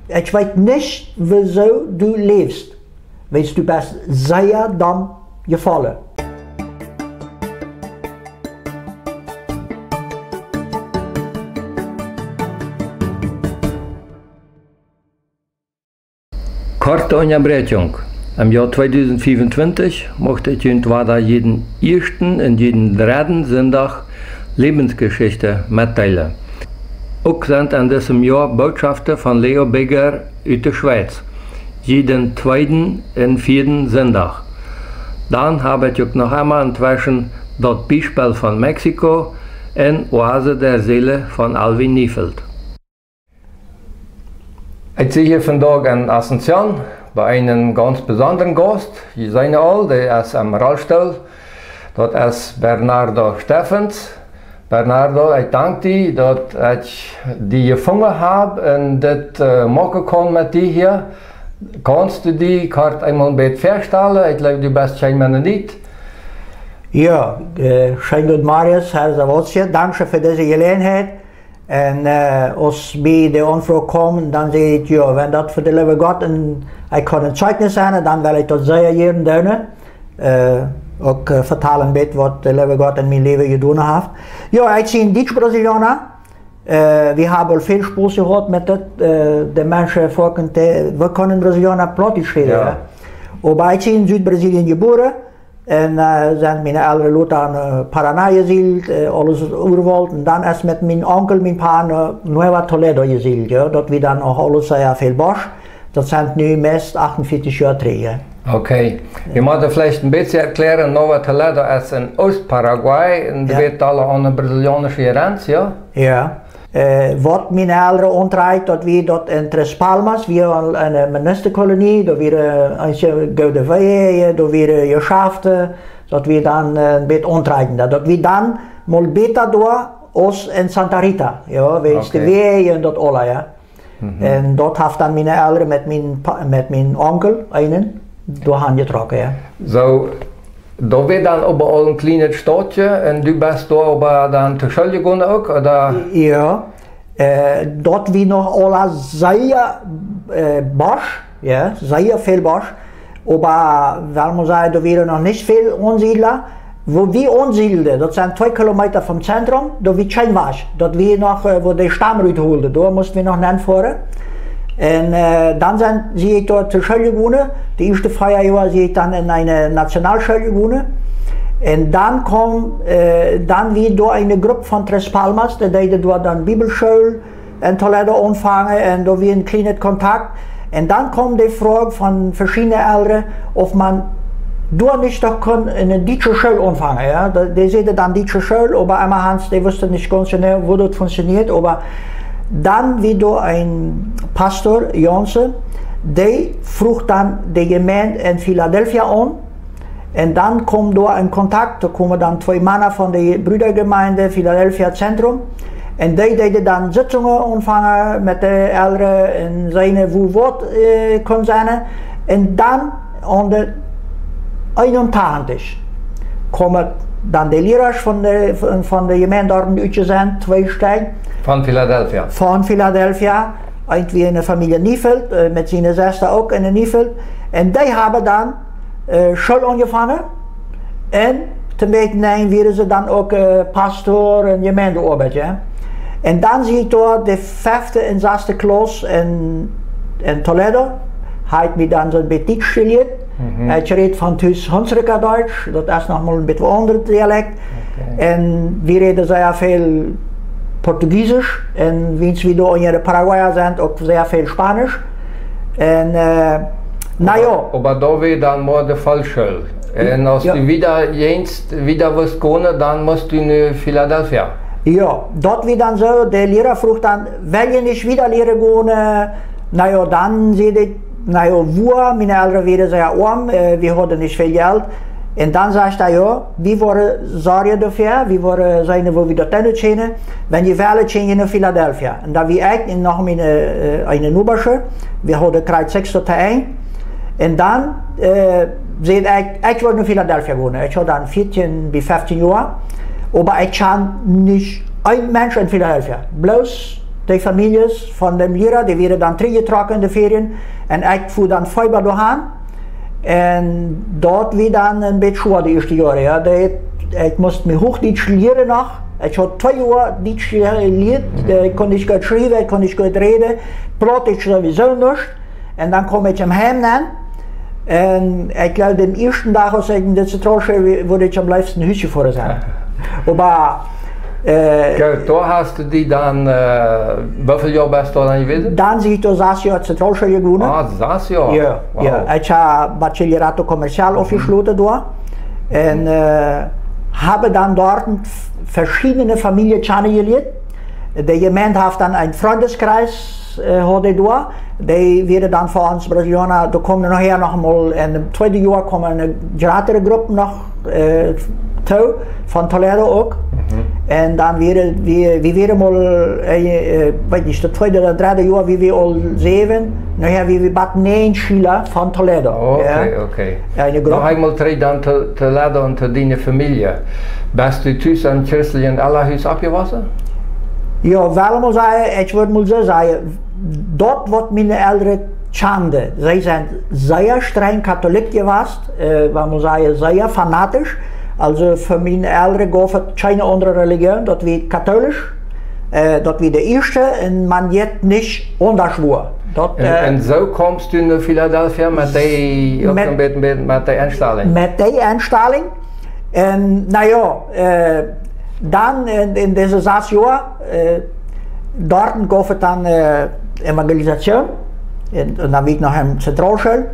ich weiß nicht, wieso du lebst, weil du bist sehr dumm gefallen. Korte Unterbrechung. Im Jahr 2025 macht ich entweder jeden ersten und jeden dritten Sonntag Lebensgeschichte mitteilen. Auch sind in diesem Jahr Botschaften von Leo Bigger aus der Schweiz. Jeden zweiten und vierten Sonntag. Dann habe ich auch noch einmal inzwischen das Beispiel von Mexiko und Oase der Seele von Alvin Niefeld. Ich sehe hier vandaag in Asunción bei einem ganz besonderen Gast. Je zijn al, der ist am Rollstuhl. Das ist Bernardo Steffens. Bernardo, ich danke dir, dass ich die gefunden habe und das machen kann mit dir hier. Kannst du die Karte einmal ein bisschen vorstellen? Ich glaube, du bist scheinbar nicht. Ja, schön gut, Marius, Herr Zawotje. Danke für diese Gelegenheit. Und als bij de Anfrage kommen, dann sage ich, ja, wenn das für den lieben Gott ich kann ein Zeugnis sein, dann will ich das sehr jedem tun. Auch vertalen mit, was der liebe Gott in meinem Leben getan hat. Ja, ich bin Deutsch-Brasilianer. Wir haben viel Spaß gehabt mit das. Die Menschen folgen, wir können Brasilianer Plattdeutsch reden. Ja. Aber ich bin in Südbrasilien geboren. En zijn mijn oudere Leute aan Paraná gesiedelt, alles Urwald. Und dann ist mit meinem Onkel, mein Pa, Nueva Toledo gesiedelt. Ja. Dort wir dann auch alles sehr viel Bosch. Das sind nun meist 48 Jahre Träger. Okay. Je moet vielleicht ein bisschen erklären, Nueva Toledo ist in Oost-Paraguay und ja. Wird alle an der brasilianische Grenze, ja? Ja. Wat mijn ouderen ontrijdt, dat we dat in Tres Palmas, we een ministerkolonie, dat we een goede vee, dat we geschaften, dat we dan een beetje ontrijden. Dat we dan mal beter door als in Santa Rita, ja, wegens de wee en dat alle, ja. En dat heeft dan mijn ouderen met mijn onkel, einen, doorheen getrokken, ja. So. Da wird dann aber auch ein kleines Stadtchen und du bist da aber dann zur Schule gegangen auch, oder? Ja, dort wie noch alle sehr Bosch, ja, sehr viel Bosch, aber weil man sagt, da wäre noch nicht viel Unsiedler. Wo wir ansiedeln, das sind 2 Kilometer vom Zentrum, da wird kein Wasch, dort wir noch, wo die Stammrüte holen, da mussten wir noch nicht fahren. Und dann sehe ich dort zur Schule gegangen. Die erste Feierjahr sehe ich dann in eine Nationalschule gegangen. Und dann kam dann wieder eine Gruppe von Tres Palmas, die dort dann Bibelschule in Toledo anfangen und da wir ein kleiner Kontakt. Und dann kam die Frage von verschiedenen Eltern, ob man dort nicht doch in eine deutsche Schule anfangen. Ja? Die sehen dann deutsche Schule, aber einmal Hans, die wussten nicht ganz genau, wo das funktioniert. Aber dann wieder ein Pastor, Jansen, der fragt dann die Gemeinde in Philadelphia an. Und dann kommt da ein Kontakt, da kommen dann 2 Männer von der Brüdergemeinde Philadelphia Zentrum. Und die dann Sitzungen anfangen mit den Eltern und seine wo Wort kann sein. Und dann an der 21 kommen dann die Lehrer von der Gemeinde dort sind, 2 Stück. Von Philadelphia? Von Philadelphia, irgendwie eine Familie Niefeld, mit seiner Schwester auch in Niefeld. Und die haben dann Schule angefangen und zum Beispiel werden sie dann auch Pastor und Gemeindearbeit. Ja. Und dann sehe ich dort die 5. und 6. Klasse in Toledo, hat mir dann so ein bisschen Deutsch studiert. Ich rede von Hunsrücker Deutsch, das ist nochmal ein bisschen anderes Dialekt. Okay. Und wir reden sehr viel Portugiesisch und wenn wir da in Paraguay sind, auch sehr viel Spanisch. Und naja. Aber da wird dann mal der Volksschule. Und als du wieder was gehen, dann musst du in Philadelphia. Ja, dort wird dann so, der Lehrer fragt dann, will ich nicht wieder Lehre gehen? Naja, dann sehe ich, naja, wo, meine Eltern werden sehr arm, wir hatten nicht viel Geld. Und dann sagt er, ja, wir wollen sorgen dafür, wir wollen sagen, wo wir dorthin gehen, wenn die Welle gehen in Philadelphia. Und da wir eigentlich noch eine Nubersche, wir hatten gerade 6 tot 1. Und dann sehe ich wollte in Philadelphia gehen. Ich hatte dann 14 bis 15 Jahre, aber ich kann nicht ein Mensch in Philadelphia, bloß die Familien von dem Lehrer, die werden dann teruggetrokken in de Ferien. En ik fuhr dann Feuer doorheen. En dort wie dann een beetje schwer de eerste jaren. Ja. Ik moest me Hochdeutsch leren nog. Ik had 2 jaar Deutsch geleerd. Ik kon niet goed schrijven, ik kon niet goed reden. Praat ik sowieso niet. En dan kom ik hem heim aan. En ik glaube, den eerste dag als ik in de Zentralschule würde ich am liebsten ein Hütchen vor sein. Aber Gut, da hast du die dann, wie viele Jahre bist du dann gewesen? Dan zit ik door 6 jaar Zentralschule gewonnen. Ah, 6 Jahre? Ja, wow. ja. Ik heb Bachillerato Commercial afgesloten door. En habe dann dort verschiedene Familien kennengelernt. De gemeente heeft dan een Freundeskreis hadden door. Die werden dann voor ons Brasilianer, da komen nachher noch mal in dem 2. Jahr kommen eine größere Gruppe noch toe, von Toledo auch. En dan weer mal, weet niet, het 2. oder 3. Jahr, wie wir all 7, nachher wie wir bad 9 Schüler von Toledo. Okay, ja. Okay. Noch einmal terug dann Toledo und zu deiner Familie. Bist du thuis aan het christelijke Allerhuis abgewassen? Ja, wel mal zeggen, ik würde mal so sagen, dort wird meine Eltern schande. Sie sind sehr streng katholisch gewesen, weil man sagen, sehr fanatisch. Also für meine Eltern gab es keine andere Religion, dort wie katholisch, dort wie der erste und man jetzt nicht unterschwur. En zo kommst du naar Philadelphia met die Einstelling? Met die Einstelling. En nou ja, dan in deze 6 jaar, dort gab es dann Evangelisation. En dan ben ik nog in Zentralschule.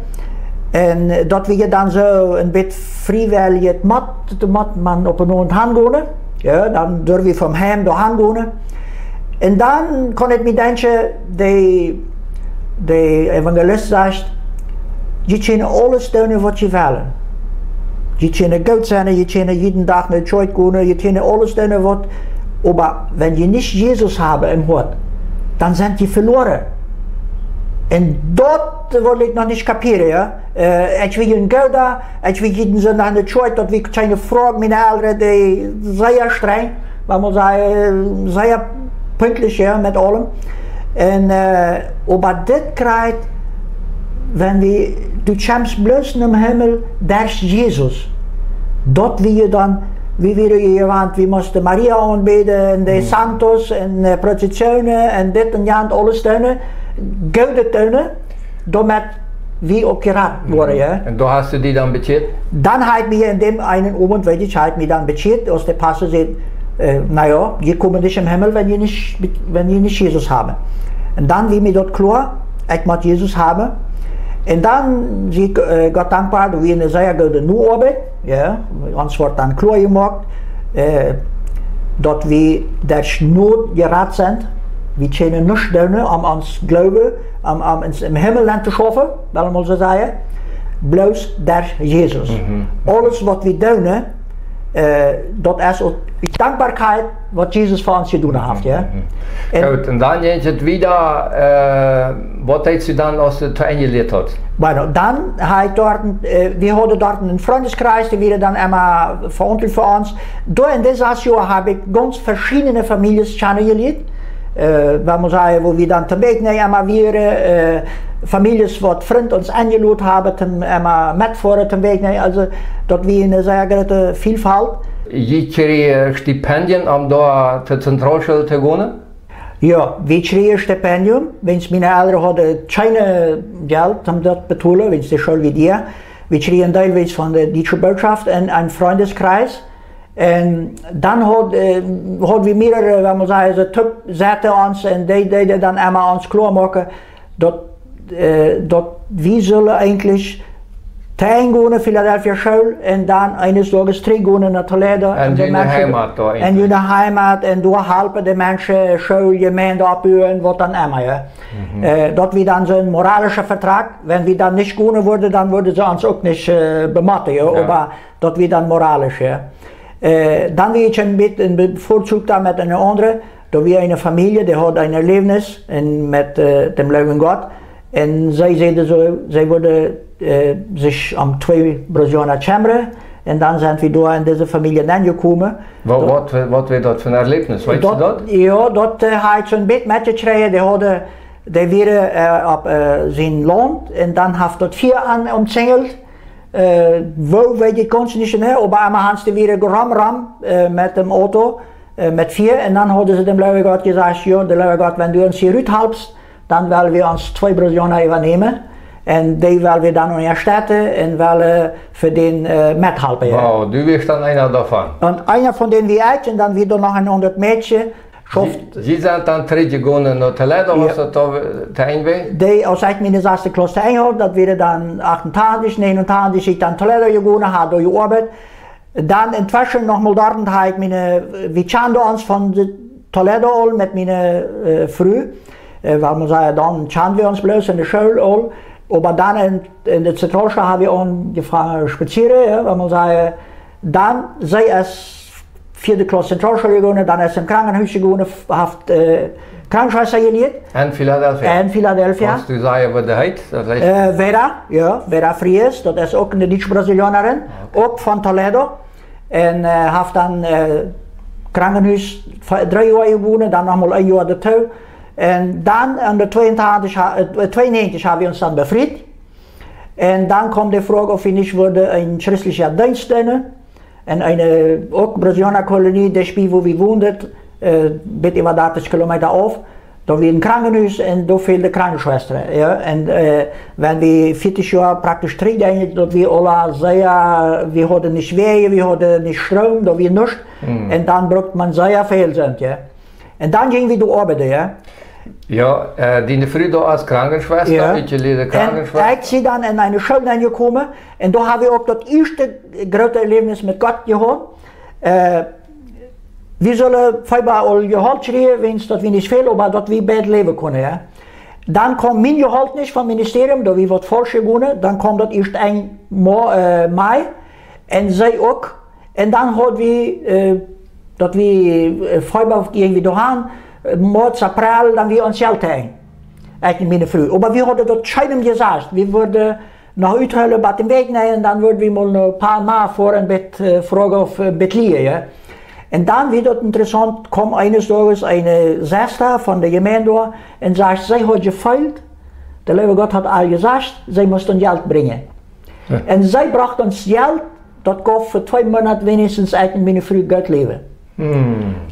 En dat we dan zo een beetje vrijwillig man op een hand gaan. Ja, dan durf je van hem doorheen gaan. En dan kon ik me denken, de evangelist zegt, je kan alles doen wat je wil. Je kan goed zijn, je kan jeden dag naar de kerk gaan, je kan alles doen wat. Maar wenn je niet Jezus hebben im Hart, dan zijn je verloren. En dat wil ik nog niet kaperen, ja. Ik wil een Gouda, ik wil jeden zondag naar de kerk, dat ik keine vraag, mijn ouderen, die zeer streng, maar man zeggen, zeer pünktlich, ja, met allem. En, maar dit krijgt, wenn we, du kommst bloß im Himmel, daar is Jezus. Dat wil je dan, wie werden je gewand, wie moesten Maria aanbeden, en de Santos, en processionen, en dit en dat, alles steunen. Gouden tuinen, damit wie ook geraad worden. Ja. En daar hast du die dan bekeerd? Dan heeft mij in dem einen Moment, weet je, heeft mij dan bekeerd, als de pastor zegt, nou ja, je komt niet im Himmel, wenn je niet Jezus hebben. En dan wie mij dat klaar, ik moet Jezus hebben. En dan zie ik God dankbaar, dat we een zeer goede nieuwe arbeid, ja, ons wordt dan klaar gemaakt, dat we daar nooit geraad zijn. We kunnen niets doen om ons geloven, om ons im Himmelland te schaffen, wil ik maar zo zeggen, bloos daar Jezus. Alles wat we doen, dat is ook die dankbaarheid wat Jezus voor ons gedaan heeft. Ja? Goed, en dan is het weer, wat heeft u dan als het eingeleerd had? Bueno, dan we hadden dort een Freundeskreis, die werden dann immer verantwortlich für uns. Door in deze jaar heb ik ganz verschiedene families kennengelernt. Waar man sagen, wo wir dann zum Weg immer wieder Families, wat Freund uns eingeladen haben, immer mitfahren zum Weg, also dort wir eine sehr große Vielfalt. Je kreeg Stipendien om daar zur Zentralschule te gaan? Ja, wir kregen Stipendium, wenn meine Eltern hadden keine Geld, um das zu betalen, wenn es die Schule wie dir. Wir kriegen teilweise von der Deutschen Botschaft und einen Freundeskreis. En dan hadden we meerdere, wenn man sagen, so Typ zetten ons en die dan immer ons klaarmaken dat we zullen eigentlich tegengaan in Philadelphia School en dan eines Tages teruggaan naar Toledo. En jullie heimat daar. En jullie heimat en door helpen de mensen, school, gemeente opbouwen, wat dan immer. Ja. Dat we dan zo'n moralische vertrag, wenn we dan niet gaan worden, dan worden ze ons ook niet bematten. Ja. Maar dat we dan moralisch. Ja. Dan weet je een beetje een bevoorzoek dan met een andere. Door wie een familie, die had een erlevenis met dem Leuven God. En zij zeiden zo, zij wilden zich om 2 Brazilianer chamberen. Und dann sind wir da in diese Familie gekommen. Was war das für ein Erlebnis? Weißt du das? Ja, dort habe ich so ein bisschen mitgekriegt. Die waren auf sein Land und dann hat dort 4 umzingelt. Wo weet je kon ze niet meer, aber einmal haben sie wieder ram mit dem Auto, mit 4 und dann haben sie dem Leute gesagt, ja, der Leute, wenn du uns hier rüberhalbst, dann wollen wir uns 2 Brasilianer übernehmen und die wollen wir dann noch erstatten und wollen für den mithelfen. Ja. Wow, du bist dann einer davon. Und einer von denen wie ich und dann wieder noch ein 100 Mädchen. Sie sind dann teruggegaan naar Toledo, was dat de Einweg? Die, als ik mijn eerste klas had, dat werd dan 88, 89, ik dan Toledo gegaan, had door gearbeitet. Dan intussen nog mal dort habe ich wir kennen uns von Toledo all mit meiner Frau, weil man sagt, dann kennen wir uns bloß in der Schule all. Aber dann in der Zentralschule habe ich angefangen zu spazieren, ja, weil man sagt, dann sei es 4. Klasse Zentralschule gegangen, dann ist im Krankenhaus gegangen, hat Krankenschwester gelehrt. In Philadelphia? In Philadelphia. Kannst du sagen, was der heißt? Vera, ja, Vera Fries, das ist auch eine Deutsch-Brasilianerin, okay. Auch von Toledo. Und hat dann Krankenhaus 3 Jahre gewonnen, dann nochmal 1 Jahr dazu. Und dann an der 92 haben wir uns dann befreit. Und dann kam die Frage, ob wir nicht ein christlicher Dienst dienen. En een ook Brasilianer Kolonie, das Spiel, wo wir wohnen, mit über 30 Kilometer auf, da wir ein Krankenhaus und da fehlt die Krankenschwester. Ja? Und wenn wir 40 Jahre praktisch drin, dass wir alle sehr, wir hatten nicht Wege, wir hatten nicht Strom, da wir nichts. Und dann braucht man sehr viel sind. Ja? Und dann gingen wir durch Arbeiten. Ja? Ja, deine Frau als Krankenschwester, ja. Ich lehre Krankenschwester. Und ich bin dann in eine Schule gekommen und da habe ich auch das erste große Erlebnis mit Gott gehabt. Wir sollen vielleicht all Gehalt kriegen, wenn es wir nicht viel, aber dass wir bald leben können. Ja. Dann kam mein Gehalt nicht vom Ministerium, da wir was falsch gewonnen, dann kam das erst 1. Mai und sie auch. Und dann hat wir, dass wir vielleicht irgendwie da haben, März, April, dann wir uns Geld haben. Eigentlich meine Frau. Aber wir hatten das keinem gesagt. Wir würden nach Uthölle bei dem Weg nehmen, dann würden wir mal ein paar Mal vor ein Bett fragen auf Bett liegen. Ja. Und dann wird das interessant, kommt eines Tages eine Schwester von der Gemeinde und sagt, sie hat gefeilt, der liebe Gott hat all gesagt, sie muss uns Geld bringen. Ja. Und sie brachte uns Geld, das gab für 2 Monate wenigstens eigentlich meine Frau Geld leben.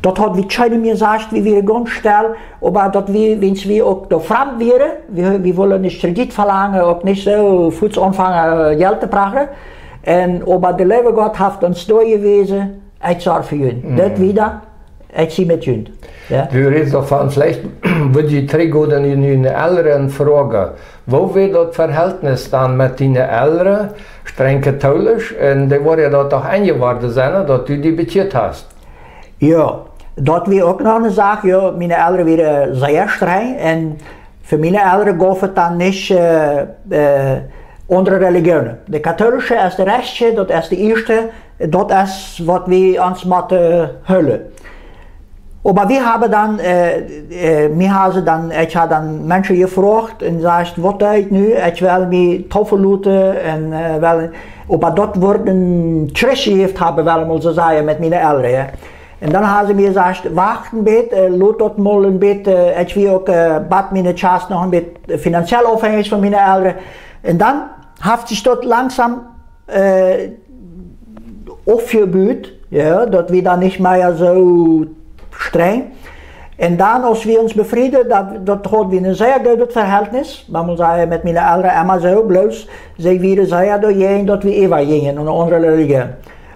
Dat hat wir keinem gesagt, wie wir ganz still, aber dass wir, wenn wir auch da fremd wären, wir wollen nicht Kredit verlangen, auch nicht so früh anfangen Geld zu brauchen. Aber der liebe Gott hat uns da gewesen, ich sage für ihn, das wieder, ich sie mit ihn. Ja? Du redest davon, vielleicht würde ich zurückgehen in eine älteren Frage. Wo wird das Verhältnis dann mit deinen Eltern, streng katholisch, und die waren ja dort auch eingeworden sein, dass du die bezahlt hast? Ja, dat weer ook nog een zaak. Ja, mijn ouders waren zeer streng en voor mijn ouders gaf het dan niet andere religionen. De katholische is de rechtste, dat is de eerste, dat is wat we ons moeten hullen. Maar we hebben dan, ik had dan mensen gevraagd en zei, wat doe ik nu? Ik wil me toffelen en maar dat wordt een trasje heeft hebben, wel maar zo zeggen, met mijn ouders. Ja. En dan hebben ze mir gesagt, wacht een beetje, laat dat mal een beetje, ik wil ook bad mijn Chast nog een beetje financieel afhankelijk van mijn ouders. En dan heeft zich dat langzaam aufgebaut, ja, dat we dan niet meer zo streng. En dan, als we ons bevrieden, dat hadden we een zeer goed Verhältnis. Maar man zei met mijn ouders immer zo, bloos, ze waren zeer doorheen dat we eeuwig gingen, een andere religie.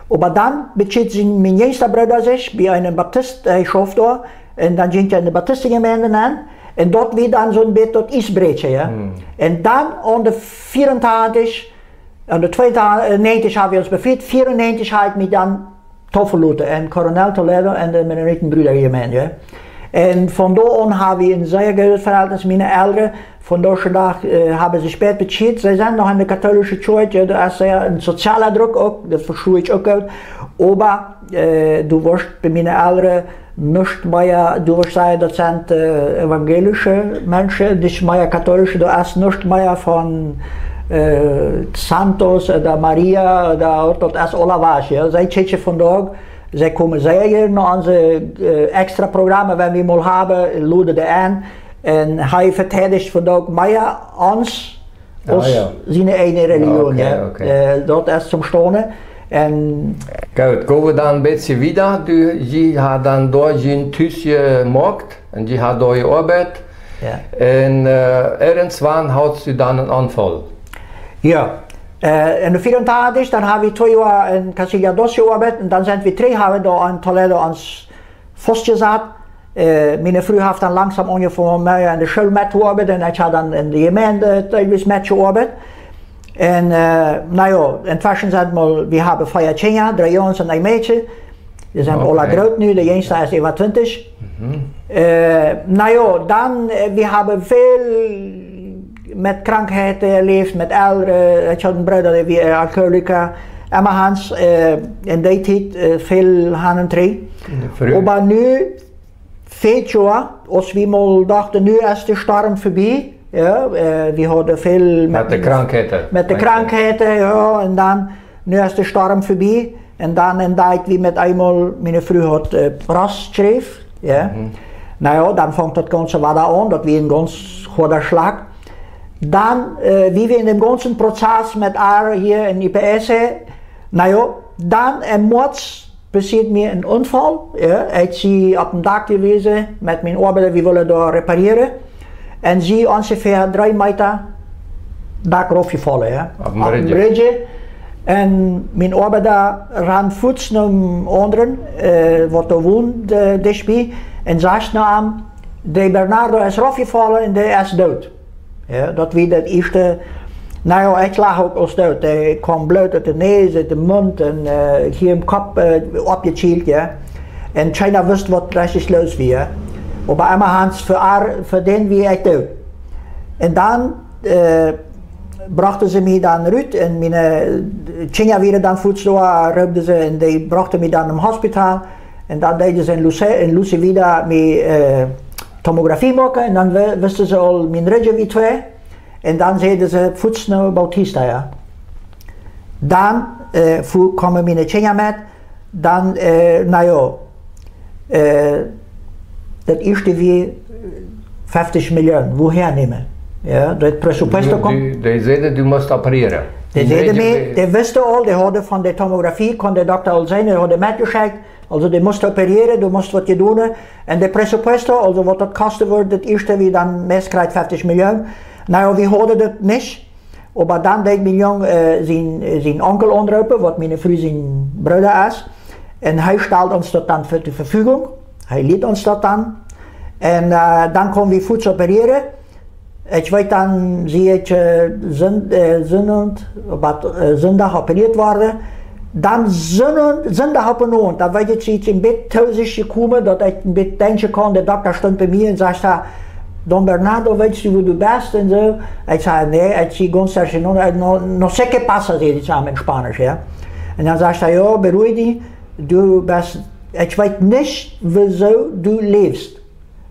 Aber dann bezieht sich mein jüngster Bruder sich bei einem Baptist, ich schafft da, und dann ging er in die Baptistengemeinde an, und dort wird dann so ein bisschen das Eisbrechen, ja. Und dann an der 94, an der 92 haben wir uns befreit, 94 habe ich mich dann toffenloten, in Coronel Toledo und der Mennonitenbrüdergemeinde, ja. Und von da an haben wir ein sehr gutes Verhältnis mit meinen Eltern. Von da haben sie spät bezahlt. Sie sind noch in der katholischen Kirche, ja, da ist ja ein sozialer Druck auch, das verstehe ich auch gut. Aber du wirst bei meinen Eltern nicht mehr, du wirst sagen, das sind evangelische Menschen, nicht mehr katholische, du hast nicht mehr von Santos oder Maria oder dat is alles. Ja. Zij zitten vandaag, zij komen zeker naar onze extra programma, wenn we mal hebben, laden de aan. En hij verteidigt vandaag meer ons als zijn eigen religion. Dat is zum Staunen. En goed, gaan we dan een beetje wieder. Je had dan door je thuis gemaakt en je had door je arbeid. Ja. En irgendwann had je dan een aanval. Ja, in de 84 dan hebben we 2 jaar in Castilla dos gearbeitet en dan zijn we 3 jaar daar in Toledo ans vastgezet. Mijn vrouw heeft dan langzaam ongeveer mij in de school met gearbeitet en ik had dan in de gemeente teilweise met gearbeitet. En nou ja, intussen zijn we hebben 4 kinderen, 3 jongens en 1 meisje. Die zijn alle groot nu, de jongste is 21. Nou ja, dan we hebben veel met krankheden geleefd, met ouderen. Ik had een broer die alcoholica. Emma Hans, in die tijd veel gaan en drie. Maar nu, 4 jaar, als we mal dachten, nu is de storm voorbij. Ja, we hadden veel met de krankheden. Met de krankheden, ja, en dan, nu is de storm voorbij. En dan in dat we met eenmaal, mijn vrouw had pras schreef. Ja. Nou ja, dan vangt het ganze wat aan, dat we een ganz goede slag. Dan, wie we in dem ganzen Prozess mit haar hier in IPS, nou ja, dan in März passiert mir ein Unfall. Ja, ik zie op een dak gewesen met mijn arbeider, we willen daar repareren. En zie ongeveer 3 meter dak raufgevallen. Ja, op een bridge. En mijn arbeider ran voets naar anderen, wat er woont dichtbij. En zegt naar hem, de Bernardo is raufgevallen en die is dood. Ja, dat wie dat eerste, nou ja, ik lag ook als dood. Hij kwam bloed uit de neus, uit de mond en hier im kop opgechield, ja. En China wist wat precies los was, ja. Maar einmal Hans voor den wie ik dood. En dan brachten ze mij dan uit en mijn China weer dan voetstoel, ruimden ze en die brachten mij dan in het hospitaal. En dan deden ze in Lucie wieder met tomografie maken en dan wisten ze al mijn ruggen wie 2 en dan zeiden ze voetsnel Bautista, ja. Dan kwamen mijn kinderen met, dan nou ja, dat eerste weer 50 miljoen, woher nemen? Ja, dat pressuposto komt. Die zeiden, du moest opereren. Die zeiden mij, die wisten al, die hadden van de tomografie, kon de dokter al zijn, die hadden metgecheckt. Also die moest opereren, du moest wat je doen. En de pressuposto, also wat dat kosten wordt, het eerste wie dan meest krijgt 50 miljoen. Nou, we hadden dat niet. Maar dan deed mijn jong zijn onkel onderhouden, wat mijn vrouw zijn broer is. En hij stelde ons dat dan voor de verfügung. Hij liet ons dat dan. En dan konden we voets opereren. Ik weet dan, zie ik zondag opereerd worden. Dan zondag op een oond, dan weet je iets een beetje thuis gekomen, dat ik een beetje denken kon, de dokter stond bij mij en zei, Don Bernardo, weet je hoe du bent en zo. Ik zei, nee, ik zie ganz no sé qué pasa, zei hij samen in Spanisch, ja. En dan zei hij, ja, beruhig dich, du bist, ik weet niet wieso du leefst.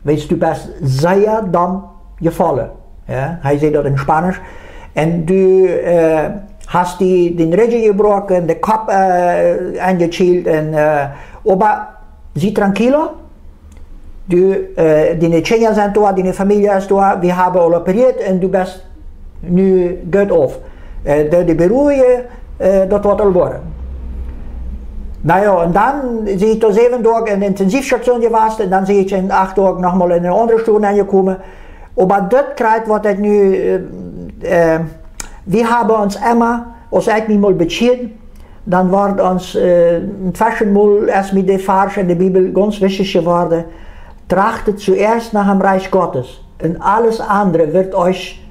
Weet je, du bent zeer dan gevallen, ja. Hij zei dat in Spanisch. En du, hast den Rücken gebrochen, den Kopf eingeschält aber sie tranquilo, deine Kinder sind da, deine Familie ist da, wir haben all operiert und du bist nu gut auf. Die beruhigen, das wird all worden. Nou ja, und dann zie ich da 7 Tage in der Intensivstation gewesen und dann sehe ich in 8 Tagen nochmal in eine andere Stunde angekommen. Aber das kriegt, was ich nu wir haben uns immer, als ich mich mal beschert, dann war uns inzwischen mal erst mit der Vers in der Bibel ganz wichtig geworden, trachtet zuerst nach dem Reich Gottes und alles andere wird euch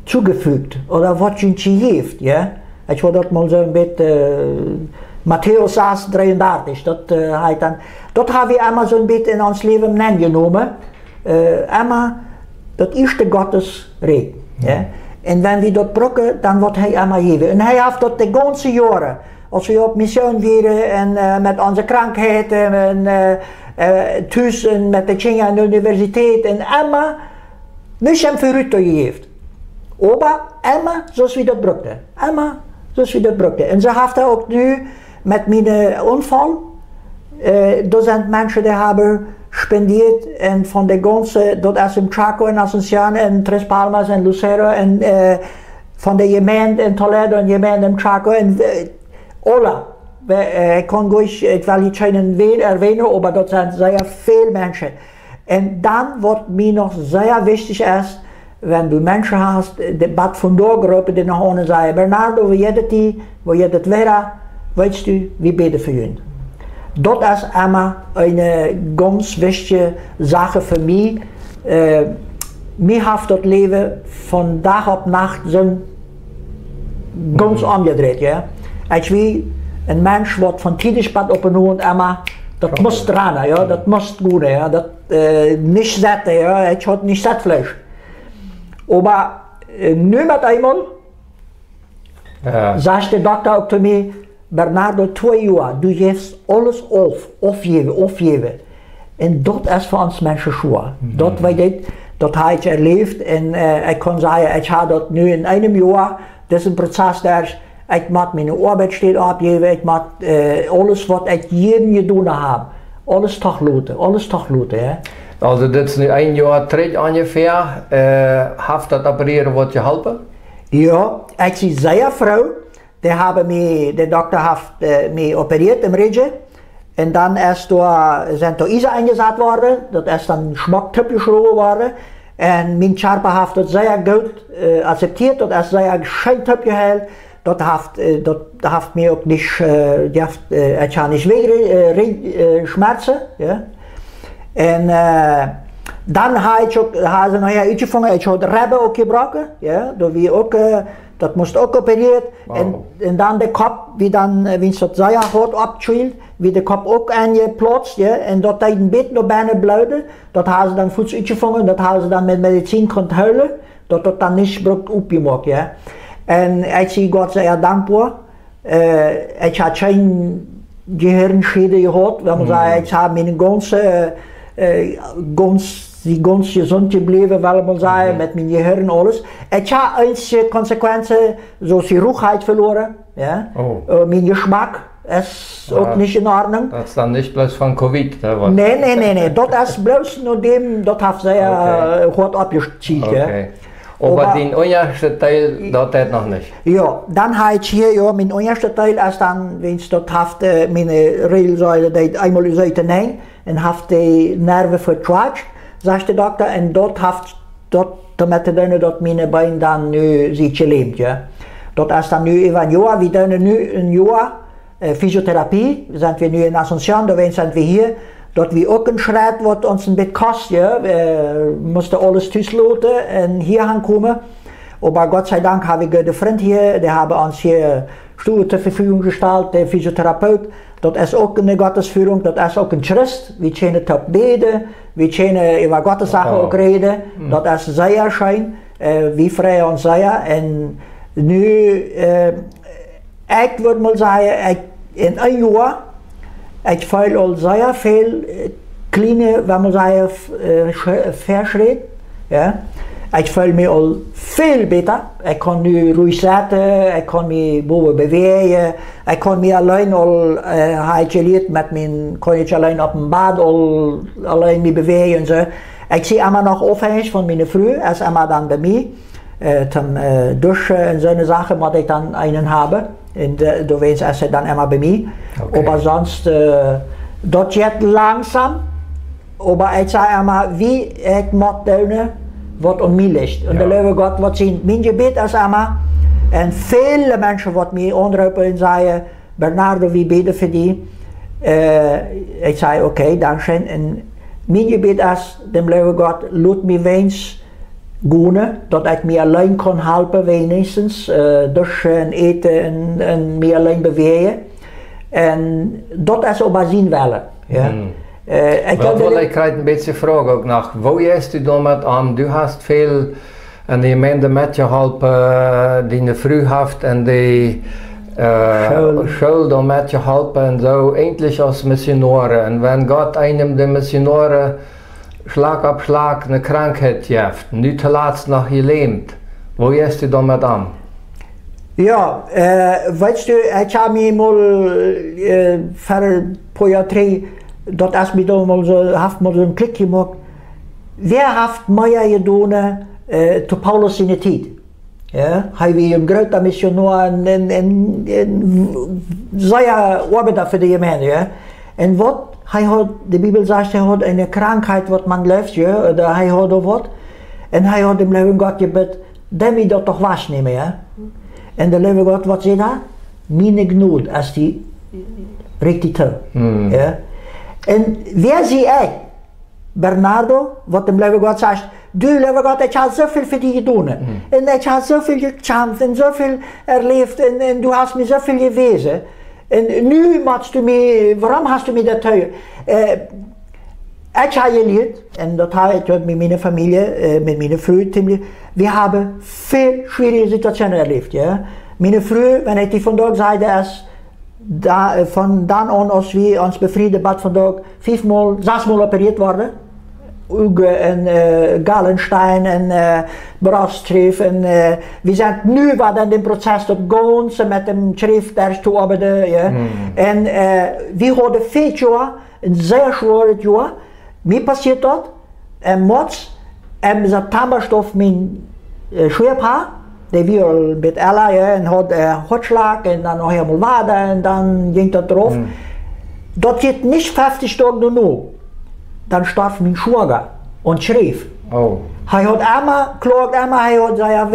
zugefügt oder was ihr hilft, ja. Ich war dort mal so ein bisschen, Matthäus 6, 33, das haben wir einmal so ein bisschen in uns Leben genommen, einmal das erste Gottes Reden, ja. En wenn wir dort brücken, dann wird hij einmal geben. En hij heeft dat de ganze jaren. Als we op missie waren en met onze krankheden en thuis en met de kinderen aan de universiteit en immer, niet hem vooruit gegeven. Aber immer zoals we dat brukten. Immer zoals we dat brukten. En ze heeft ook nu met mijn onval, er zijn mensen die hebben spendiert en van de ganze, dat is in Chaco en Asunción en Tres Palmas en Lucero en van de gemeente in Toledo en gemeente in Chaco en alle. Ik kan goed, ik wil niet geen erwähnen, maar dat zijn zeer veel mensen. En dan wat mij nog zeer wichtig is, wenn du Menschen hast, die wat vandaag geroepen die naar ons zeggen, Bernardo, wie je het weer, weet je, wie bidden voor jullie. Dat is immer eine ganz wichtige Sache für mich. Mir hat das Leben von Tag auf Nacht so ganz umgedreht. Ja? Ich wie ein Mensch, der von Tiedesbad op en hoed immer, das muss dran, ja? Das muss gut, ja? Das nicht satt, ja? Ich hatte nicht Sattfleisch. Aber nu met einmal, sagt der Doktor auch zu mir, Bernardo, 2 jaar, du geeft alles aufgeven. En dat is voor ons mensen schwer. Dat weet ik, dat heb ik erleefd en ik kan zeggen, ik heb dat nu in 1 jaar, dat is een proces daar, ik moet mijn arbeidstijd opgeven, ik moet alles wat ik jeden gedaan heb, alles teruglaten. Ja. Also dat is nu 1 jaar terug ongeveer, heeft dat opereren wat geholpen? Ja, ik zie zeer vrouw. De dokter heeft mij operiert im Regen en dan zijn er Isa ingezet worden, dat is dan schmacktypisch geworden en mijn Charpa heeft dat zeer goed accepteerd, dat is zeer geen typje heel, dat heeft mij ook niet, ik had niet weer schmerzen, ja. En dan heb ik ook, ze nog uitgevangen, ik had de ribben ook gebroken, ja, dat we ook dat moest ook operiert. Wow. En dan de kop, wie dat zeer hard optwielt, wie de kop ook aangeplotst, ja, en dat hij een beetje naar binnen bloedde, dat hebben ze dan voets uitgevangen, dat hebben ze dan met medicijn kunnen huilen, dat dat dan niet opgemaakt, ja. En ik zie God zeer dankbaar. Ik had geen gehirnschade gehad, wenn man sagt, ik heb mijn die ganz gesund geblieben, weil man sagt, mit meinem Gehirn alles. Ich habe einzige Konsequenzen, so die Ruhigkeit verloren, ja. Mein Geschmack ist auch nicht in Ordnung. Das ist dann nicht bloß von Covid? Nee, das ist bloß nur dem, das hat sehr gut abgezogen. Okay. Aber den ersten Teil, das hat noch nicht? Ja, dann habe ich hier, ja, mein erster Teil ist dann, wenn es dort hat, meine Regelsäule, die einmal die Seite nehmen, und hat die Nerven vertratscht. Zegt de dokter, en dat heeft met te doen dat mijn been dan nu zich geleemd. Ja. Dat is dan nu even een jaar, we doen nu een jaar fysiotherapie, zijn we nu in Asunción, daarin zijn we hier, dat we ook een schrijd wat ons een beetje kost, ja. We moesten alles thuislaten en hier gaan komen. Maar Gott sei Dank habe ich einen Freund hier, die haben uns hier Stuhl zur Verfügung gestellt, der Physiotherapeut. Dat is ook een Gottesführung, dat is ook een Christ. We kunnen te beden, we kunnen over Gottes Sachen ook reden. Dat is zeer schön, we vrij ons zeer. En nu, ik wil maar zeggen, in 1 jaar, ik voel al zeer veel kleine, wat man zeggen, verschritt. Ja. Ik voel me al veel beter. Ik kan nu ruhig zitten, ik kan me boven bewegen. Ik kan me alleen al, heb ik geleerd met mijn, kan ik alleen op een bad al alleen me bewegen en zo. Ik zie allemaal nog afhängig van mijn vrouw, als allemaal dan bij mij. Zum douchen en zo'n zaken moet ik dan einen hebben. En doorweens is het dan allemaal bij mij. Okay. Maar sonst, dat gaat langzaam. Maar ik zeg allemaal, wie ik moet doen, wat om mij ligt. En de lieve God, wat zien, mijn gebed is allemaal. En vele mensen wat mij onderroepen en zeggen, Bernardo, wie bidden voor die? Ik zei, oké, dankzij. En mijn gebed is, de lieve God, laat mij weens gaan, dat ik me alleen kan helpen, wenigstens. Douchen en eten en me alleen bewegen. En dat is op zien willen. Ja. Ik krijg een beetje vraag ook nog. Hoe is u dan met aan? Du hast veel en die mensen met je helpen, die een vrouw heeft en die school dan met je helpen en zo, eindelijk als missionaire. En wenn God einem de missionaire Schlag op Schlag eine Krankheit geeft, nu te laatst nog geleemd, Wo gehst du damit an? Ja, weißt du, ich habe mir mal für ein paar Jahre dort erst mit mal so einen Klick gemacht. Wer hat mehr getan zu Paulus in der Zeit? Ja, hij was een grote missionair en zeer arbeiter voor de gemeente. Ja. En wat hij had, de Bijbel zegt, hij had een krankheid wat man leeft, ja, of hij had of wat. En hij had dem lieve God gebed, dat we dat toch wasnemen. Ja. En de lieve God, wat zei dat? Mijn genade, als die richtig toe. Ja. En wer zie ik? Bernardo, wat de lieve God zegt, du, lieve God, ik heb zoveel voor die gedaan. En ik heb zoveel gechampt en zoveel erleefd en du hast me zoveel gewezen. En nu maakt u me, waarom hast u me dat teuer? Ik heb geleerd, en dat heb ik met mijn familie, met mijn vrienden, we hebben veel schwierige situaties erleefd. Ja? Mijn vriend, wanneer hij vandaag zei, is, van dan aan als we ons bevriende bad vandaag 6 maal operiert worden. Uge en Gallenstein en Brastschrift en we zijn nu wat in het proces op gaan met een schrift daar te arbeiden. Ja. En we hadden 4 jaar, een zeer zware jaar. Mij passiert dat en mots en ze tamperstof mijn schwerpaar. Die weer met Ella ja, en had hartslag en dan nog helemaal water en dan ging dat erop. Dat geht niet 50 dagen daarna. Dan starb mein Schwager und schrieb. Oh. Hij had einmal geklaagd, hij had gezegd,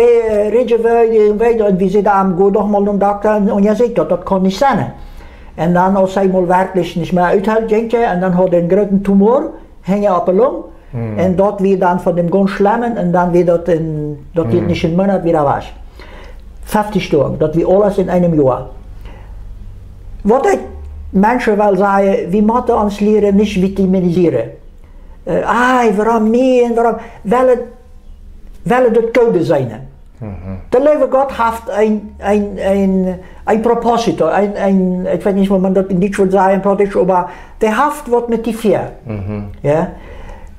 weet je, wie zitten aan, go doch mal zum dokter und je ziet dat kan niet zijn. En dan als hij mal werkelijk niet meer uithoudt, ging je, en dan had hij een grote tumor, hing je op de long. En dat weer dan van dem ganz schlimmen en dan weer dat in, dat weer niet in een maand weer was. 50 dagen, dat weer alles in einem jaar. Wat ik mensen wel zeggen, we moeten ons leren niet victimiseren. Waarom niet en waarom? Wel het koude zijn. De lieve God heeft een proposito, ik weet niet hoe man dat in Duits wil zeggen, maar der heeft wat met die vier. Ja?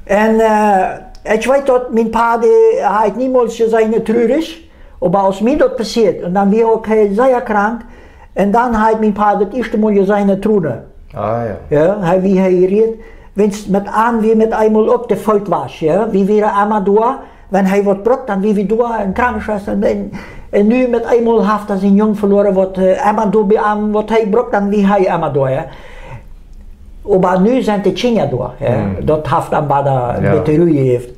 En ik weet dat mijn pa heeft niemals gezegd treurig, maar als mij dat passiert, en dan weer ook heel zeer krank, en dan heeft mijn pa het eerste mal gezegd troenen. Ah ja. Ja, hij wie hij reed, wens met aan wie met eenmaal op de fout was, ja, wie weer allemaal door, wanneer hij wat brokt, dan wie weer door, een krankenschwester, en nu met eenmaal heeft hij zijn jong verloren, wat allemaal door bij aan, wat hij brokt, dan wie hij allemaal door, ja. Maar nu zijn de Tjinja door, ja, dat heeft allemaal de batterie heeft.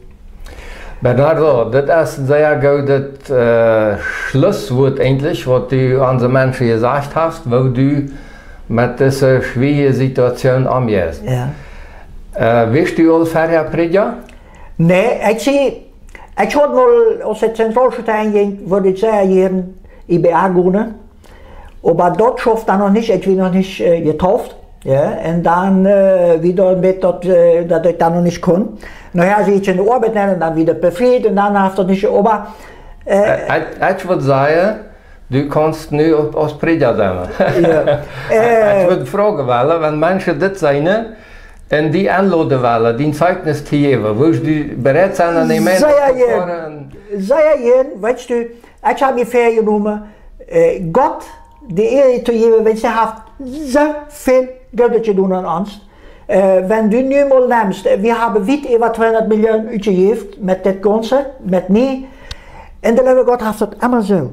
Bernardo, dat is een zeer goed Schlusswort eigentlich, wat du aan de mensen gezegd hebt, wo du met deze schwierige situatie omgehst. Ja. Wist du al verder predigen? Nee, ik had mal als het Zentralstadtijn ging, word ik zeer hier in IBA gaan. Maar dat schafft dan nog niet, ik ben nog niet getauft. Ja, en dan wieder met dat ik dat nog niet kon. Nou ja, zie je in de arbeid en dan weer bevrijd en dan heeft dat niet. Maar ik wil zeggen, du kannst nu als prediger zijn. Ja. Ik wil vragen willen, wenn mensen dit zijn en die aanladen willen, die Zeugnis te geven, woest du bereid zijn aan die mensen te voeren? Zeer, weet je, ik heb me vergenomen, God de eer te geven, want ze heeft zoveel geld te doen aan ons. Wenn du nu mal nimmst, we hebben wit over 200 miljoen uitgegeven met dit ganze, met mij. En de lieve God heeft dat allemaal zo.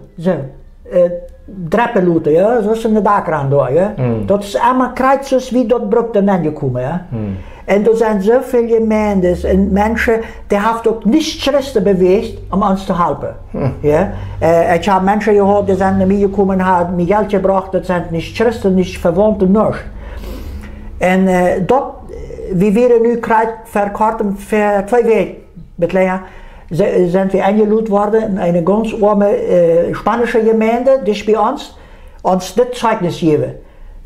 Dreppeloten, ja, zoals in de dakrand door, ja. Dat is allemaal kruidjes wie dat broek erin gekomen, ja. En er zijn zoveel gemeentes en mensen die hebben ook niet Christen beweegt om ons te helpen. Ja. Ik heb mensen gehoord die zijn naar mij gekomen en hebben mij geld gebracht, dat zijn niet Christen, niet verwant, niks. En dat, we werden nu krijgt verkort voor 2 weken, Bethlehem, zijn we eingeladen worden in een ganz arme Spanische gemeente, die bij ons dit Zeugnis geven.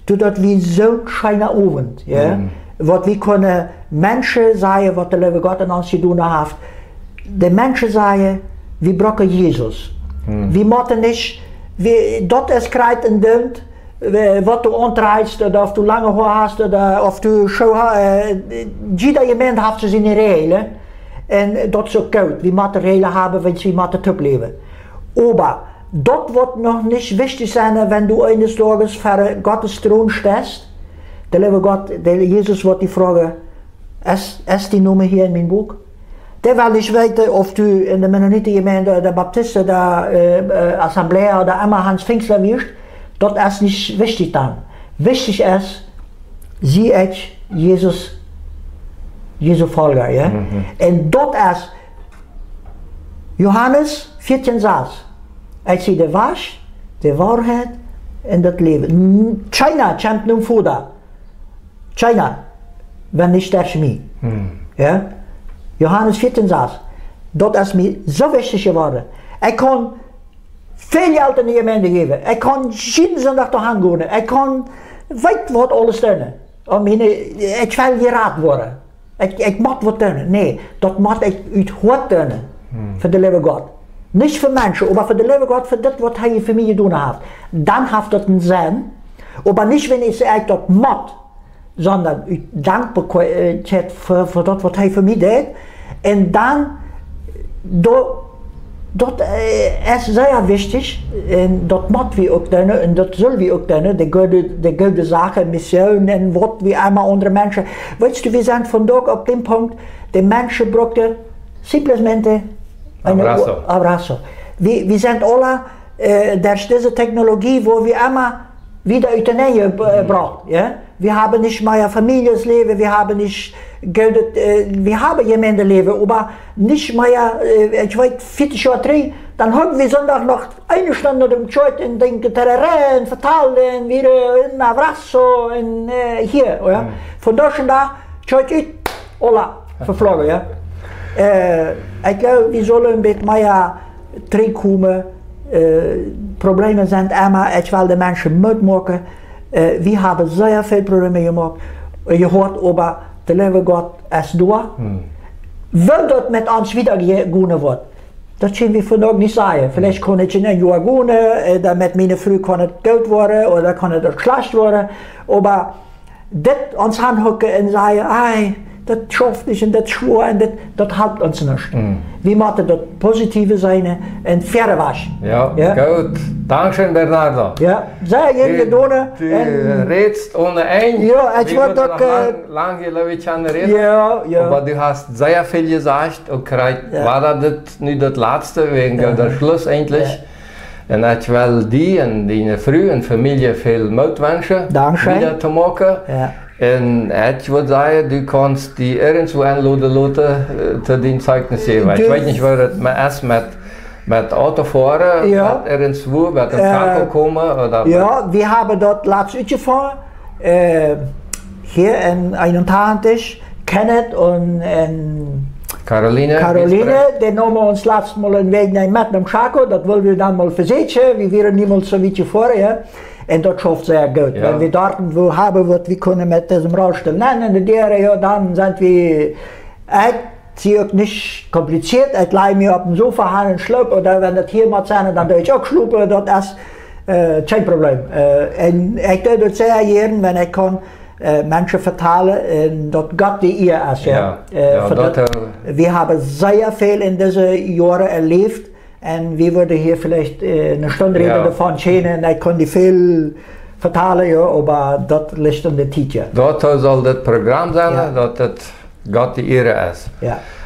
Doordat we zo'n schijne avond, ja. Wat we kunnen mensen zeggen, wat de lieve God aan ons gedaan heeft. De mensen zeggen, we brokken Jezus. We moeten niet, dat is krijgt en dunt. Wat du ontreist, of du lange haar hast, of du show jeder gemeente heeft ze zijn regelen. En dat is ook koud. We moeten regelen hebben, want we moeten het opleven. Aber dort wird noch nicht wichtig sein, wenn du eines Tages vor Gottes Thron stehst. Der liebe Gott, der Jesus wird die Frage, ist die Nummer hier in meinem Buch? Der will nicht weten, ob du in der Mennonitengemeinde, der Baptisten, der Assemblée oder immer Hans Pfingstler wirst. Das ist nicht wichtig dann. Wichtig ist, sie ist Jesu Folger. Ja? Und dort ist Johannes 14 saß. Als sie der Wasch, die Wahrheit und das Leben. China kommt nun vor da. China, wenn nicht der Chemie. Ja? Johannes 14 saß. Dat is mir so wichtig geworden. Ich kann viel Geld in die Gemeinde geben. Ich kann jeden Sonntag daheim gehen. Ich kann weit was alles tun. Ich will geraten worden. Ich muss was tun. Nee, das muss ich uit Hort tun. Für den lieben Gott. Nicht für Menschen, aber für den lieben Gott, für das, was er für mich getan hat. Dann hat das einen Sinn. Aber nicht, wenn ich sage, das muss, sondern uit Dankbarkeit für das, was er für mich tut. Und dann, das ist sehr wichtig, und das muss wir auch tun, und das sollen wir auch tun, die gute Sache, Missionen, was wir einmal andere Menschen. Weißt du, wir sind von dort auf dem Punkt, die Menschen brauchen simplemente abrazo. Wir sind alle durch diese Technologie, wo wir immer wieder Euthanasie brauchen. Ja? Wir haben nicht mehr Familienleben, wir haben nicht wir haben Gemeindeleben, aber nicht mehr, ich weiß, 40 Jahre drin, dann haben wir Sonntag noch eine Stunde im Church und denken, Terrain, vertalen, wieder in Abrazo, und hier. Ja? Von dort und da, Church, hola, verflogen. Ja? Ich glaube, wir sollen ein bisschen mehr terugkomen. Probleme sind immer, ich will die Menschen mitmachen. Wir haben sehr viele Probleme gemacht. Gehört, aber der liebe Gott ist da. Will das mit uns wieder gehen wird? Das können wir von nicht sagen. Vielleicht kann ich in ein Jahr gehen, damit meine Frau kann es gut werden oder kann es schlecht werden. Aber das uns anhocken und sagen, das schafft nicht und das schwör und das hält uns nicht. Wir müssen das Positive sein und Pferde waschen. Ja, gut. Dankeschön, Bernardo. Ja, sehr gerne getan. Du redest ohne ein. Ja, ich wollte auch lange reden. Ja. Aber du hast sehr viel gesagt. Okay, war das nicht das Letzte, wegen der Schluss endlich. Und ich will die und deine Frau und Familie viel Mut wünschen, wieder zu machen. Und ich würde sagen, du kannst die irgendwo einladen zu den Zeugnis geben. Ich weiß nicht, wo das erst mit Autofahren, mit irgendwo, mit dem Taco kommen oder. Ja, wir haben dort laatst uitgefahren, hier in 81, Kenneth und Caroline, die nahmen uns laatst mal een week met dem Chaco, dat willen we dan mal verzetten, we waren niemals so weit gefahren. Ja. Und das schafft sehr gut. Wenn wir dort wo haben, was wir können mit diesem Rausstellen nennen, dann sind wir, sie auch nicht kompliziert, ich leih mir auf dem Sofa einen Schluck, oder wenn das hier mal sein, dann ich auch schlucken, das ist kein Problem. Und ich tue das sehr gerne, wenn ich kann, Menschen vertalen, dass Gott die ihr ist. Wir haben sehr viel in diesen Jahren erlebt. Und wir würden hier vielleicht eine Stunde reden davon, schänen, ich kann die viel vertalen, aber das liegt in der Zeit. Dort soll das Programm sein, dass das Gott die Ehre ist.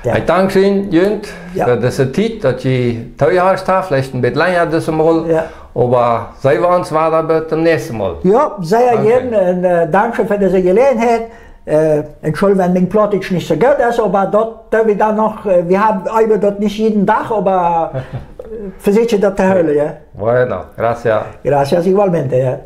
Ich danke Ihnen, Jünd, für diese Zeit, dass Sie teilhast haben, vielleicht ein bisschen länger dieses Mal, aber sehen wir uns weiter bis zum nächsten Mal. Ja, sehr gerne und danke für diese Gelegenheit. Entschuldigung, wenn mein Plattdeutsch nicht so gut ist, aber dort wir dann noch, wir haben das nicht jeden Tag, aber versichert das der Hölle, ja. Bueno, gracias. Gracias igualmente, ja.